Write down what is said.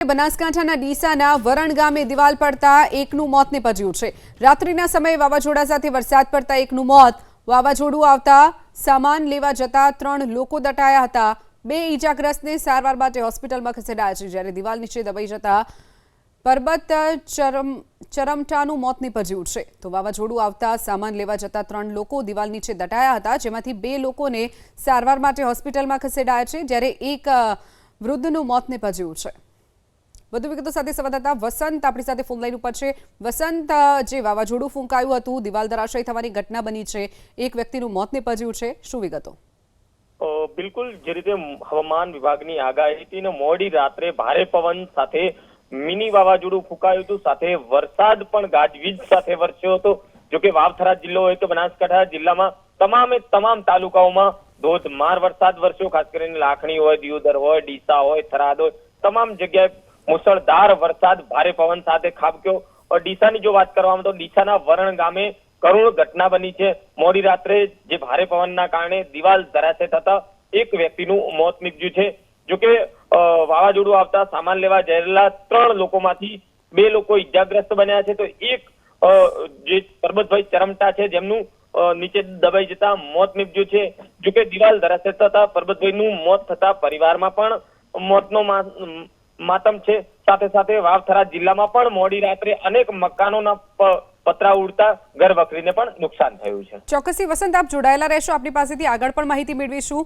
બનાસકાંઠાના ડીસાના વરણ ગામે દિવાલ પડતા એકનું મોત નિપજ્યું છે। રાત્રિના સમયે વાવાઝોડા સાથે વરસાદ પડતા એકનું મોત, વાવાઝોડું આવતા સામાન લેવા જતા 3 લોકો દટાયા હતા। 2 ઈજાગ્રસ્તને સારવાર માટે હોસ્પિટલમાં ખસેડાયા છે, જ્યારે દિવાલ નીચે દબાઈ જતા પરબત ચરમટાનું મોત નિપજ્યું છે। તો વાવાઝોડું આવતા સામાન લેવા જતા 3 લોકો દિવાલ નીચે દટાયા હતા, જેમાંથી 2 લોકોને સારવાર માટે હોસ્પિટલમાં ખસેડાયા છે, જ્યારે એક વૃદ્ધનું મોત નિપજ્યું છે। વધુ વિગતો સાથે સંવાદદાતા વસંત આપણી સાથે ફોન લાઈન ઉપર છે। વસંત, જે વાવાઝોડું ફૂંકાયું હતું, દિવાલ ધરાશયી થવાની ઘટના બની છે, એક વ્યક્તિનું મોત નિપજ્યું છે, શું વિગતો? બિલકુલ, જે રીતે હવામાન વિભાગની આગાહી હતી ને મોડી રાત્રે ભારે પવન સાથે મિની વાવાઝોડું ફૂંકાયું હતું, સાથે વરસાદ પણ ગાજવીજ સાથે વરસ્યો હતો। જોકે વાવથરા જિલ્લો હોય કે બનાસકાંઠા જિલ્લામાં તમામ તાલુકાઓમાં ધોધમાર વરસાદ વરસ્યો। ખાસ કરીને લાખણી હોય, દિયોદર હોય, ડીસા હોય, થરાદ હોય, તમામ જગ્યાએ મુસળધાર વરસાદ ભારે પવન સાથે ખાબક્યો। ડીસાની જો વાત કરવામાં તો ડીસાના વરણ ગામે કરુણ ઘટના બની છે। મોડી રાત્રે જે ભારે પવનના કારણે દિવાલ ધરાશય થતા એક વ્યક્તિનું મોત નીપજ્યું છે। જોકે વાવાઝોડું આવતા સામાન લેવા જયેલા 3 લોકોમાંથી 2 લોકો ઈજાગ્રસ્ત બન્યા છે, તો એક જે પરબતભાઈ ચરમટા છે, જેમનું નીચે દબાઈ જતા મોત નીપજ્યું છે। જોકે દિવાલ ધરાશય થતા પરબતભાઈનું મોત થતા પરિવારમાં પણ મોતનો માતમ છે। સાથે સાથે વાવથરા જિલ્લામાં પણ મોડી રાત્રે અનેક મકાનોના પતરા ઉડતા ઘર વખરીને પણ નુકસાન થયું છે। ચોક્કસથી વસંત, આપ જોડાયેલા રહેશો, આપની પાસેથી આગળ પણ માહિતી મેળવીશું।